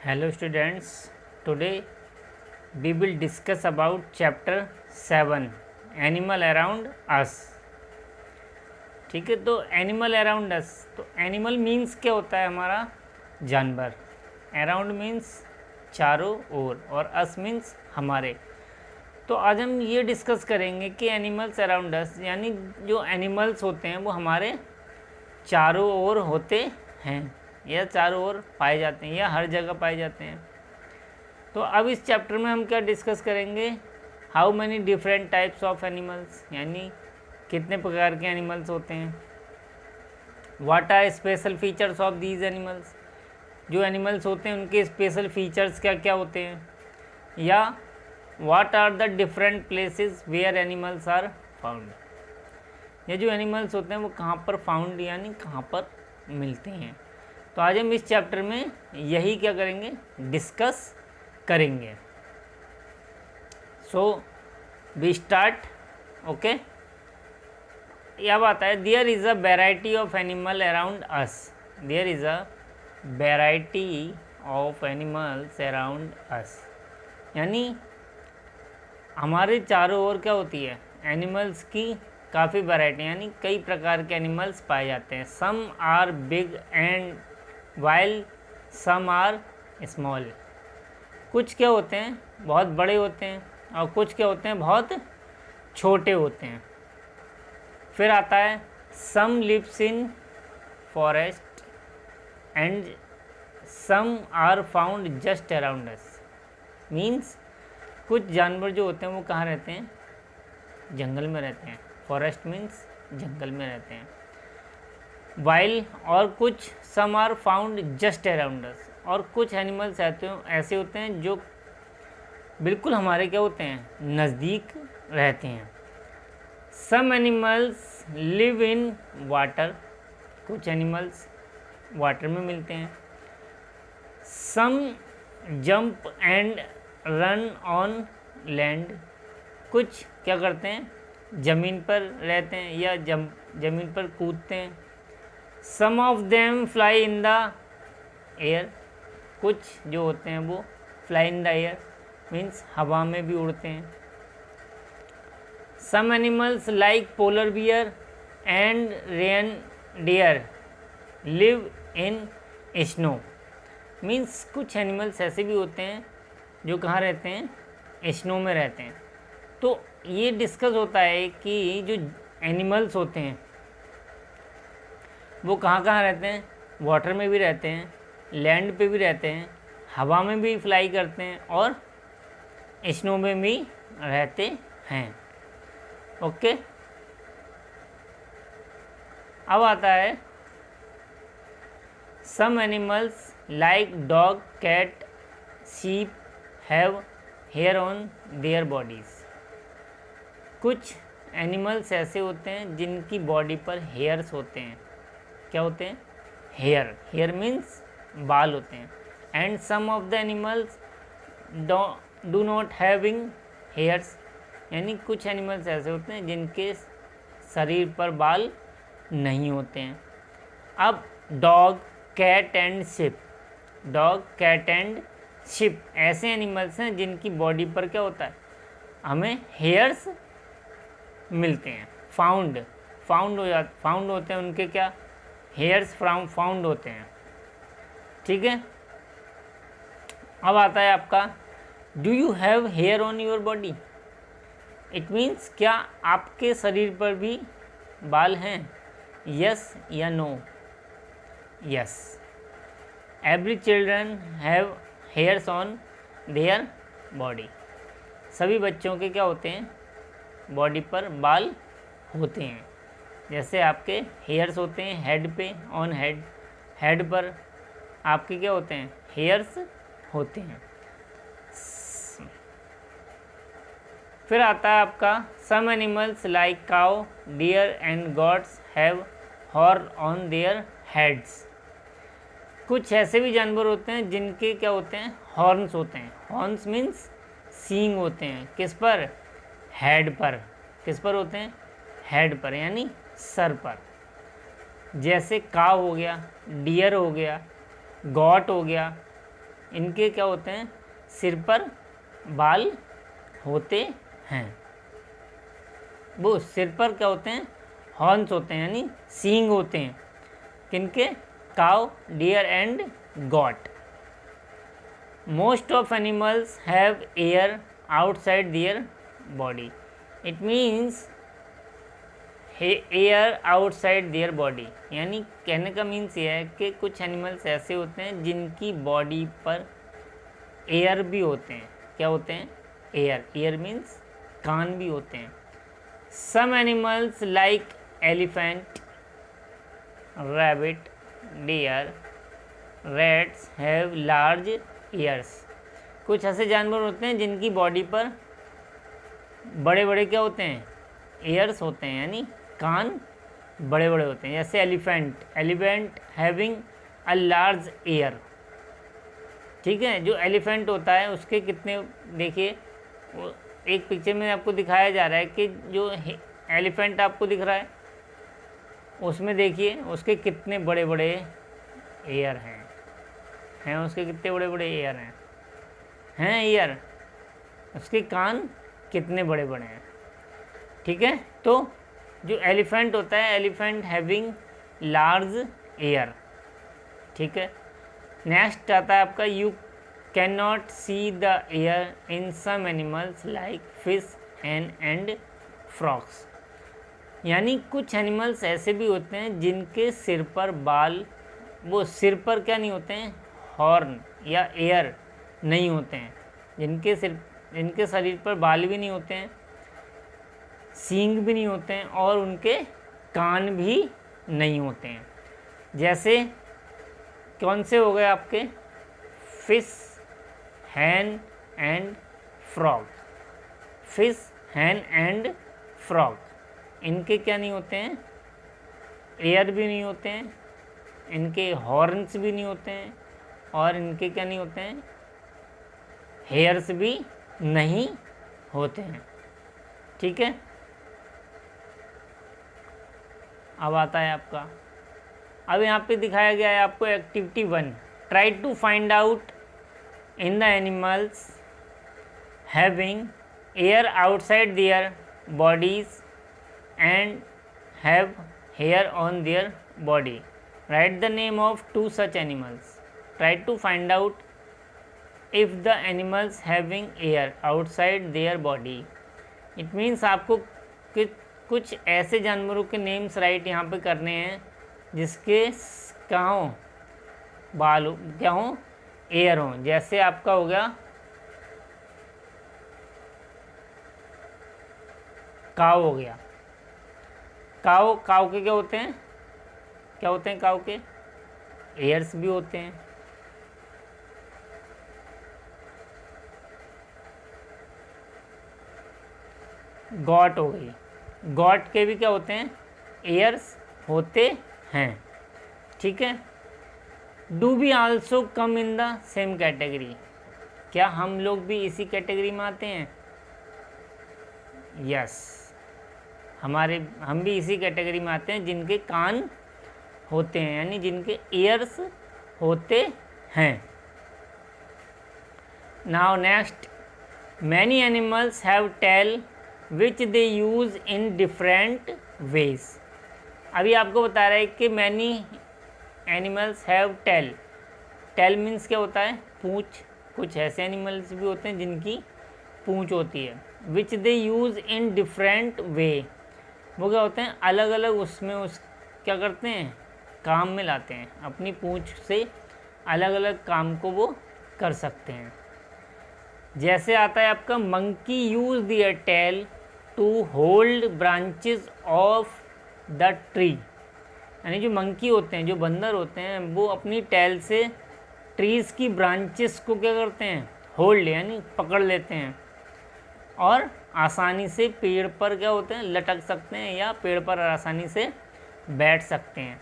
Hello students, today we will discuss about chapter 7 Animal Around Us। ठीक है, तो animal around अस, तो animal means क्या होता है? हमारा जानवर। अराउंड मीन्स चारों ओर, और अस मीन्स हमारे। तो आज हम ये डिस्कस करेंगे कि एनिमल्स अराउंड अस, यानी जो एनिमल्स होते हैं वो हमारे चारों ओर होते हैं, या चारों ओर पाए जाते हैं, या हर जगह पाए जाते हैं। तो अब इस चैप्टर में हम क्या डिस्कस करेंगे? How many different types of animals, यानी कितने प्रकार के एनिमल्स होते हैं। What are special features of these animals, जो एनिमल्स होते हैं उनके स्पेशल फीचर्स क्या क्या होते हैं। या what are the different places where animals are found, ये जो एनिमल्स होते हैं वो कहाँ पर फाउंड, यानी कहाँ पर मिलते हैं। तो आज हम इस चैप्टर में यही क्या करेंगे, डिस्कस करेंगे। So we start. ओके, यह बात है, there is a variety of animal around us, there is a variety of animals around us, यानी हमारे चारों ओर क्या होती है, एनिमल्स की काफ़ी वैरायटी, यानी कई प्रकार के एनिमल्स पाए जाते हैं। Some are big and while some are small, कुछ क्या होते हैं बहुत बड़े होते हैं, और कुछ क्या होते हैं बहुत छोटे होते हैं। फिर आता है some lives in forest and some are found just around us, means कुछ जानवर जो होते हैं वो कहाँ रहते हैं, जंगल में रहते हैं। फॉरेस्ट मीन्स जंगल में रहते हैं। वाइल, और कुछ some are found just around us, और कुछ एनिमल्स ऐसे होते हैं जो बिल्कुल हमारे क्या होते हैं, नज़दीक रहते हैं। Some animals live in water, कुछ एनिमल्स वाटर में मिलते हैं। Some jump and run on land, कुछ क्या करते हैं, ज़मीन पर रहते हैं या ज़मीन पर कूदते हैं। Some of them fly in the air, कुछ जो होते हैं वो fly in the air means हवा में भी उड़ते हैं। Some animals like polar bear and reindeer live in snow, means कुछ एनिमल्स ऐसे भी होते हैं जो कहाँ रहते हैं, स्नो में रहते हैं। तो ये डिस्कस होता है कि जो एनिमल्स होते हैं वो कहाँ कहाँ रहते हैं, वाटर में भी रहते हैं, लैंड पे भी रहते हैं, हवा में भी फ्लाई करते हैं, और स्नो में भी रहते हैं। ओके, अब आता है some animals like dog cat sheep have hair on their bodies, कुछ एनिमल्स ऐसे होते हैं जिनकी बॉडी पर हेयर्स होते हैं। क्या होते हैं, हेयर, हेयर मीन्स बाल होते हैं। And some of the animals do not having hairs, यानी कुछ एनिमल्स ऐसे होते हैं जिनके शरीर पर बाल नहीं होते हैं। अब dog cat and sheep, dog cat and sheep ऐसे एनिमल्स हैं जिनकी बॉडी पर क्या होता है, हमें हेयर्स मिलते हैं। फाउंड होते हैं उनके क्या, हेयर्स फाउंड होते हैं। ठीक है, अब आता है आपका do you have hair on your body, it means क्या आपके शरीर पर भी बाल हैं, यस या no. Yes, every children have hairs on their body, सभी बच्चों के क्या होते हैं, बॉडी पर बाल होते हैं। जैसे आपके हेयर्स होते हैं हेड पे, ऑन हेड, हेड पर आपके क्या होते हैं, हेयर्स होते हैं। फिर आता है आपका some animals like cow deer and goats have horn on their heads, कुछ ऐसे भी जानवर होते हैं जिनके क्या होते हैं, हॉर्न्स होते हैं। हॉर्न्स मीन्स सींग होते हैं, किस पर, हेड पर। किस पर होते हैं, हेड पर, यानी सर पर। जैसे काव हो गया, डियर हो गया, गॉट हो गया, इनके क्या होते हैं, सिर पर बाल होते हैं। वो सिर पर क्या होते हैं, हॉर्न्स होते हैं यानी सींग होते हैं। किनके, cow, deer and goat. Most of animals have air outside their body. It means air outside their body, यानी कहने का मीन्स ये है कि कुछ एनिमल्स ऐसे होते हैं जिनकी बॉडी पर एयर भी होते हैं। क्या होते हैं, एयर। एयर मीन्स कान भी होते हैं। Some animals like elephant, rabbit, deer, rats have large ears. कुछ ऐसे जानवर होते हैं जिनकी बॉडी पर बड़े बड़े क्या होते हैं, ईयर्स होते हैं, यानी कान बड़े बड़े होते हैं। जैसे elephant having a large year. ठीक है, जो एलिफेंट होता है उसके कितने, देखिए एक पिक्चर में आपको दिखाया जा रहा है कि जो एलिफेंट आपको दिख रहा है उसमें देखिए उसके कितने बड़े बड़े ईयर हैं उसके कितने बड़े बड़े ईयर हैं ईयर, उसके कान कितने बड़े बड़े हैं। ठीक है, तो जो एलिफेंट होता है, एलिफेंट हैविंग लार्ज ईयर। ठीक है, नेक्स्ट आता है आपका, you can not see the ear in some animals like fish and frogs. यानी कुछ एनिमल्स ऐसे भी होते हैं जिनके सिर पर बाल, वो सिर पर क्या नहीं होते हैं, हॉर्न या एयर नहीं होते हैं, जिनके शरीर पर बाल भी नहीं होते हैं, सींग भी नहीं होते हैं और उनके कान भी नहीं होते हैं। जैसे कौन से हो गए आपके, fish, Hahn and frog. Fish, Hahn and frog, इनके क्या नहीं होते हैं, एयर भी नहीं होते हैं, इनके हॉर्न्स भी नहीं होते हैं और इनके क्या नहीं होते हैं, हेयर्स भी नहीं होते हैं। ठीक है, अब आता है आपका, अब यहाँ पे दिखाया गया है आपको activity 1, try to find out in the animals having air outside their bodies and have hair on their body. Right the name of 2 such animals. Try to find out if the animals having air outside their body. It means आपको कुछ ऐसे जानवरों के names right यहाँ पे करने हैं जिसके कहाँ हो, बाल हो, क्या हो, एयर हो। जैसे आपका हो गया काव, हो गया काव। काव के क्या होते हैं, क्या होते हैं काव के, एयर्स भी होते हैं। गॉट हो गई, गॉट के भी क्या होते हैं, एयर्स होते हैं। ठीक है, do be also come in the same category. क्या हम लोग भी इसी कैटेगरी में आते हैं? यस, हम भी इसी कैटेगरी में आते हैं जिनके कान होते हैं, यानी जिनके ईयर्स होते हैं। Now next, many animals have tail which they use in different ways. अभी आपको बता रहा है कि many animals have tail. Tail means क्या होता है, पूंछ। कुछ ऐसे एनिमल्स भी होते हैं जिनकी पूंछ होती है। विच they use in different way, वो क्या होते हैं, अलग अलग उसमें क्या करते हैं, काम में लाते हैं। अपनी पूंछ से अलग अलग काम को वो कर सकते हैं। जैसे आता है आपका, monkey use their tail to hold branches of the tree. यानी जो मंकी होते हैं, जो बंदर होते हैं, वो अपनी टेल से ट्रीज़ की ब्रांचेस को क्या करते हैं, होल्ड यानी पकड़ लेते हैं और आसानी से पेड़ पर क्या होते हैं, लटक सकते हैं या पेड़ पर आसानी से बैठ सकते हैं।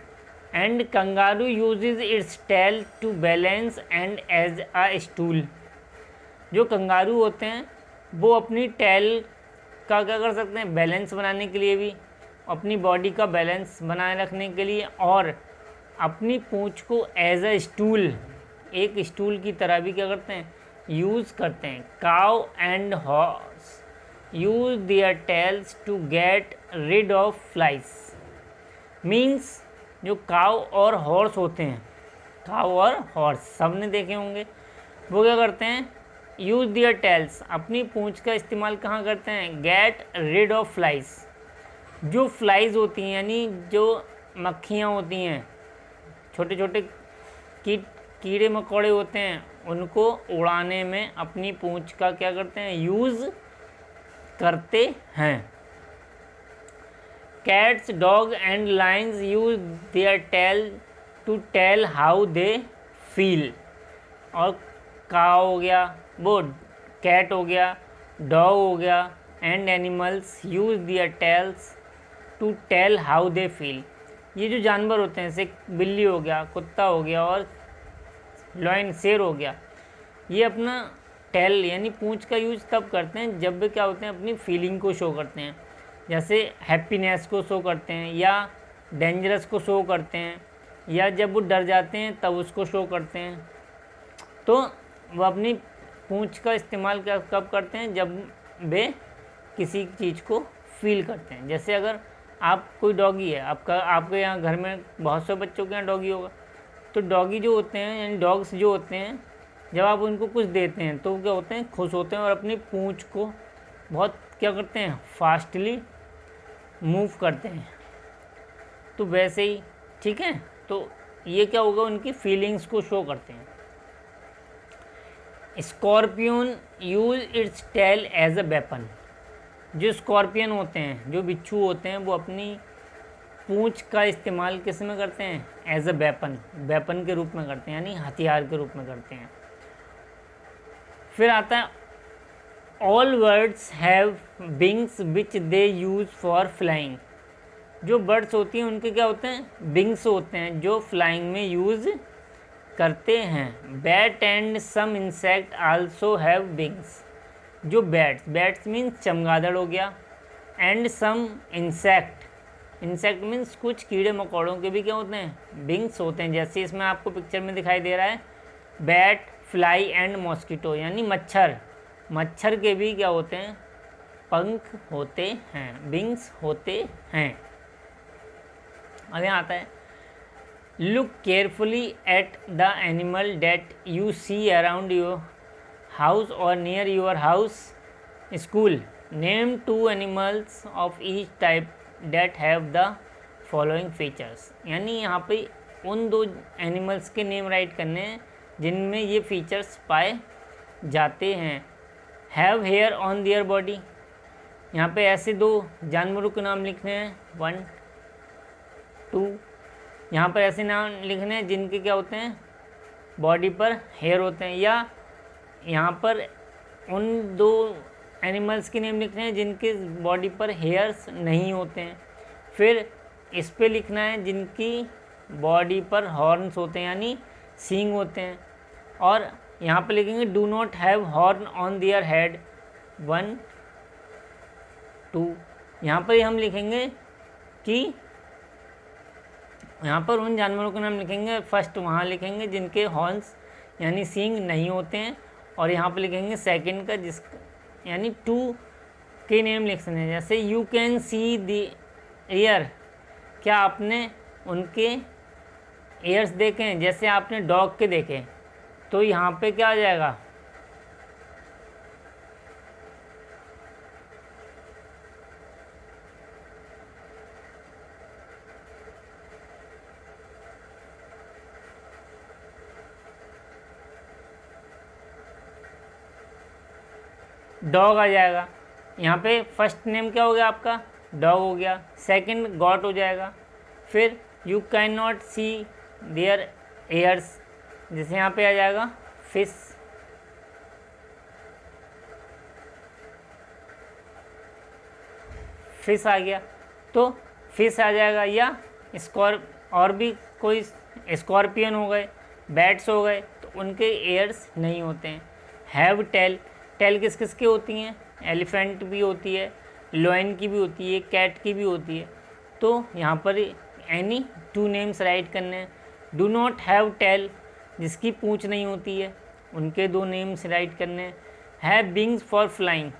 And kangaroo uses its tail to balance and as a stool. जो कंगारू होते हैं वो अपनी टेल का क्या कर सकते हैं, बैलेंस बनाने के लिए भी, अपनी बॉडी का बैलेंस बनाए रखने के लिए, और अपनी पूंछ को एज अ स्टूल एक स्टूल की तरह भी क्या करते हैं, यूज़ करते हैं। Cow and horse use their tails to get rid of flies. Means जो काउ और हॉर्स होते हैं, काउ और हॉर्स सबने देखे होंगे, वो क्या करते हैं, यूज देयर टेल्स, अपनी पूंछ का इस्तेमाल कहाँ करते हैं, गेट रिड ऑफ फ्लाइज। जो फ्लाइज होती हैं यानी जो मक्खियाँ होती हैं, छोटे छोटे कीड़े मकोड़े होते हैं, उनको उड़ाने में अपनी पूंछ का क्या करते हैं, यूज़ करते हैं। Cats, dog and lions use their tail to tell how they feel. और काव हो गया, वो कैट हो गया, डॉग हो गया, and animals use their tails to tell how they feel. ये जो जानवर होते हैं, जैसे बिल्ली हो गया, कुत्ता हो गया और लॉयन शेर हो गया, ये अपना टेल यानी पूंछ का यूज़ तब करते हैं जब वे क्या होते हैं, अपनी फीलिंग को शो करते हैं। जैसे हैप्पीनेस को शो करते हैं, या डेंजरस को शो करते हैं, या जब वो डर जाते हैं तब उसको शो करते हैं। तो वो अपनी पूंछ का इस्तेमाल कब करते हैं, जब वे किसी चीज़ को फील करते हैं। जैसे अगर आप कोई डॉगी है, आपके यहाँ घर में बहुत से बच्चों के यहाँ डॉगी होगा, तो डॉगी जो होते हैं यानी डॉग्स जो होते हैं, जब आप उनको कुछ देते हैं तो क्या होते हैं, खुश होते हैं और अपनी पूंछ को बहुत क्या करते हैं, फास्टली मूव करते हैं। तो वैसे ही ठीक है, तो ये क्या होगा, उनकी फीलिंग्स को शो करते हैं। Scorpion use its tail as a weapon. जो स्कॉर्पियन होते हैं, जो बिच्छू होते हैं, वो अपनी पूंछ का इस्तेमाल किस में करते हैं, एज अ वेपन के रूप में करते हैं, यानी हथियार के रूप में करते हैं। फिर आता है all birds have wings which they use for flying. जो बर्ड्स होती हैं उनके क्या होते हैं, विंग्स होते हैं जो फ्लाइंग में यूज करते हैं। Bat and some insect also have wings. जो बैट्स मीन्स चमगादड़ हो गया, एंड सम इंसेक्ट मीन्स कुछ कीड़े मकोड़ों के भी क्या होते हैं, विंग्स होते हैं। जैसे इसमें आपको पिक्चर में दिखाई दे रहा है, बैट, फ्लाई एंड मॉस्किटो यानी मच्छर के भी क्या होते हैं, पंख होते हैं, विंग्स होते हैं। अब यहाँ आता है look carefully at the animal that you see around your house और near your house, school. Name 2 animals of each type that have the following features. यानी यहाँ पे उन 2 एनिमल्स के नेम राइट करने हैं जिनमें ये फीचर्स पाए जाते हैं। Have hair on their body. यहाँ पे ऐसे 2 जानवरों के नाम लिखने हैं, 1 2। यहाँ पर ऐसे नाम लिखने हैं जिनके क्या होते हैं, बॉडी पर हेयर होते हैं। या यहाँ पर उन 2 एनिमल्स के नेम लिखने हैं जिनके बॉडी पर हेयर्स नहीं होते हैं। फिर इस पे लिखना है जिनकी बॉडी पर हॉर्न्स होते हैं यानी सींग होते हैं। और यहाँ पे लिखेंगे do not have horn on their head, 1 2। यहाँ पर हम लिखेंगे कि यहाँ पर उन जानवरों के नाम लिखेंगे, फर्स्ट वहाँ लिखेंगे जिनके हॉर्न्स यानी सींग नहीं होते हैं, और यहाँ पर लिखेंगे सेकंड का यानी 2 के नेम लिख सकते हैं। जैसे you can see the year, क्या आपने उनके ईयर्स देखे हैं, जैसे आपने डॉग के देखे, तो यहाँ पे क्या आ जाएगा, डॉग आ जाएगा। यहाँ पे फर्स्ट नेम क्या हो गया आपका, डॉग हो गया, सेकंड गॉट हो जाएगा। फिर you can not see their ears, जैसे यहाँ पे आ जाएगा फिश आ गया, तो फिश आ जाएगा। या और भी कोई स्कॉर्पियन हो गए, बैट्स हो गए, तो उनके ईयर्स नहीं होते हैं। हैव टेल किस किस की होती हैं, एलिफेंट भी होती है, लॉयन की भी होती है, कैट की भी होती है। तो यहाँ पर एनी 2 नेम्स राइट करने हैं। डू नॉट हैव टेल, जिसकी पूंछ नहीं होती है उनके 2 नेम्स राइट करने हैं। हैव विंग्स फॉर फ्लाइंग,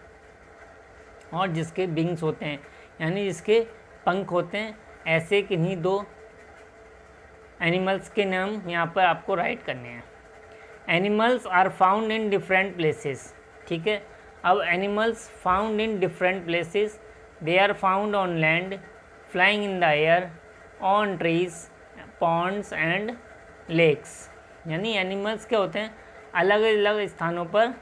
और जिसके विंग्स होते हैं यानी जिसके पंख होते हैं, ऐसे किन्हीं 2 एनिमल्स के नाम यहाँ पर आपको राइट करने हैं। Animals are found in different places, ठीक है। अब animals found in different places, they are found on land, flying in the air, on trees, ponds and lakes. यानी एनिमल्स क्या होते हैं, अलग अलग स्थानों पर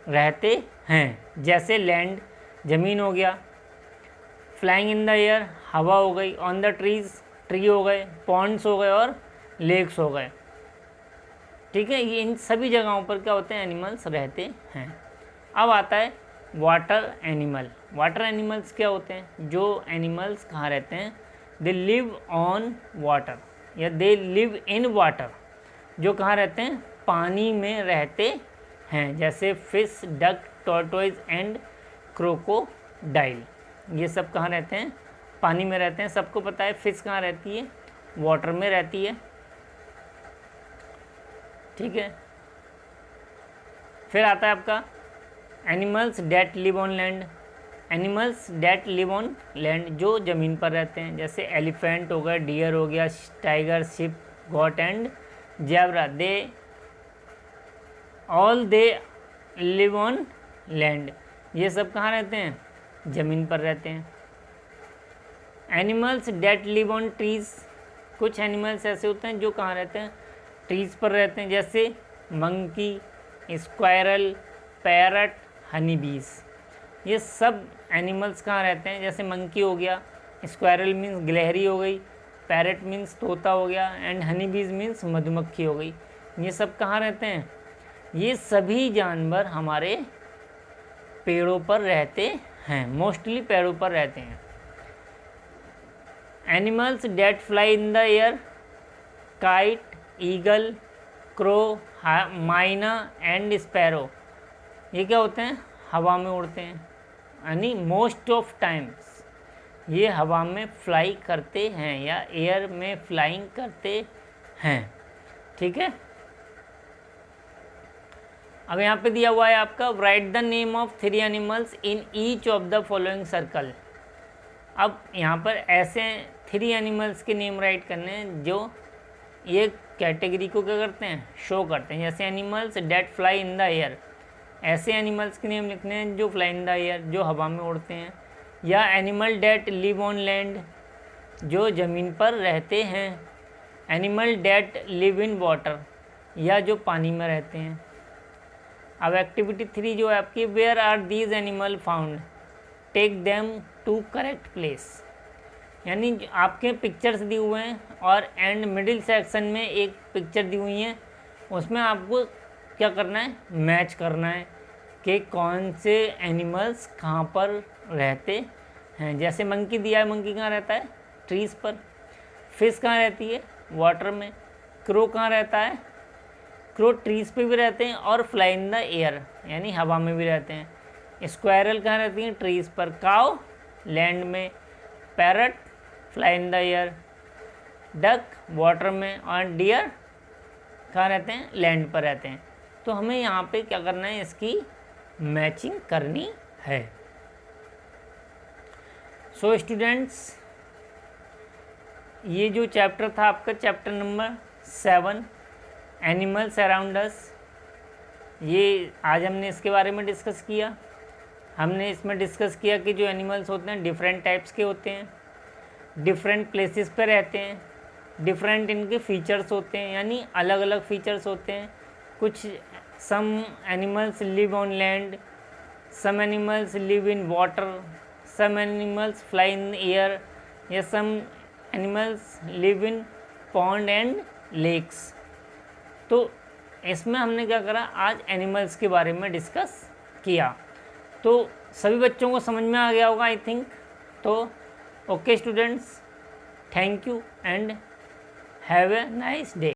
रहते हैं, जैसे लैंड ज़मीन हो गया, फ्लाइंग इन द एयर हवा हो गई, ऑन द ट्रीज ट्री हो गए, पॉन्ड्स हो गए और लेक्स हो गए, ठीक है। ये इन सभी जगहों पर क्या होते हैं, एनिमल्स रहते हैं। अब आता है वाटर एनिमल। वाटर एनिमल्स क्या होते हैं, जो एनिमल्स कहाँ रहते हैं, दे लिव ऑन वाटर या दे लिव इन वाटर, जो कहाँ रहते हैं, पानी में रहते हैं, जैसे fish, duck, tortoise and crocodile. ये सब कहाँ रहते हैं, पानी में रहते हैं। सबको पता है फिश कहाँ रहती है, वाटर में रहती है, ठीक है। फिर आता है आपका animals that live on land. Animals that live on land, जो ज़मीन पर रहते हैं, जैसे एलिफेंट हो गया, डियर हो गया, tiger, sheep, goat and zebra, they all they live on land. ये सब कहाँ रहते हैं, ज़मीन पर रहते हैं। Animals that live on trees, कुछ एनिमल्स ऐसे होते हैं जो कहाँ रहते हैं, ट्रीज़ पर रहते हैं, जैसे मंकी, स्क्वायरल, पैरट, हनी बीज। ये सब एनिमल्स कहाँ रहते हैं, जैसे मंकी हो गया, स्क्वायरल मीन्स गिलहरी हो गई, पैरट मीन्स तोता हो गया एंड हनी बीज मीन्स मधुमक्खी हो गई। ये सब कहाँ रहते हैं, ये सभी जानवर हमारे पेड़ों पर रहते हैं, मोस्टली पेड़ों पर रहते हैं। Animals that fly in the air, kite, eagle, crow, myna and sparrow. ये क्या होते हैं, हवा में उड़ते हैं, यानी मोस्ट ऑफ टाइम्स ये हवा में फ्लाई करते हैं या एयर में फ्लाइंग करते हैं, ठीक है। अब यहाँ पे दिया हुआ है आपका right the name of 3 animals in each of the following circle. अब यहाँ पर ऐसे 3 एनिमल्स के नेम राइट करने हैं जो ये कैटेगरी को क्या करते हैं, शो करते हैं। जैसे animals that fly in the air, ऐसे एनिमल्स के नेम लिखने हैं जो फ्लाई इन द एयर, जो हवा में उड़ते हैं। या animal that live on land, जो ज़मीन पर रहते हैं। Animal that live in water, या जो पानी में रहते हैं। अब एक्टिविटी 3 जो है आपकी, where are these animal found, take them to correct place. यानी आपके पिक्चर्स दी हुए हैं और एंड मिडिल सेक्शन में एक पिक्चर दी हुई है, उसमें आपको क्या करना है, मैच करना है कि कौन से एनिमल्स कहाँ पर रहते हैं। जैसे मंकी दिया है, मंकी कहाँ रहता है, ट्रीज़ पर। फिश कहाँ रहती है, वाटर में। क्रो कहाँ रहता है, क्रो ट्रीज़ पे भी रहते हैं और फ्लाई इन द एयर यानी हवा में भी रहते हैं। स्क्वायरल कहाँ रहती हैं, ट्रीज़ पर। काउ लैंड में। Parrot fly in the air. Duck water में। और डियर कहाँ रहते हैं, लैंड पर रहते हैं। तो हमें यहाँ पे क्या करना है, इसकी मैचिंग करनी है। सो स्टूडेंट्स, ये जो चैप्टर था आपका चैप्टर नंबर 7 एनिमल्स अराउंड अस, ये आज हमने इसके बारे में डिस्कस किया। हमने इसमें डिस्कस किया कि जो एनिमल्स होते हैं डिफरेंट टाइप्स के होते हैं, डिफरेंट प्लेसेस पे रहते हैं, डिफरेंट इनके फीचर्स होते हैं यानी अलग अलग फीचर्स होते हैं। कुछ some animals live on land, some animals live in water, some animals fly in air, या some animals live in pond and lakes. तो इसमें हमने क्या करा, आज एनिमल्स के बारे में डिस्कस किया। तो सभी बच्चों को समझ में आ गया होगा आई थिंक। तो okay students, thank you and have a nice day.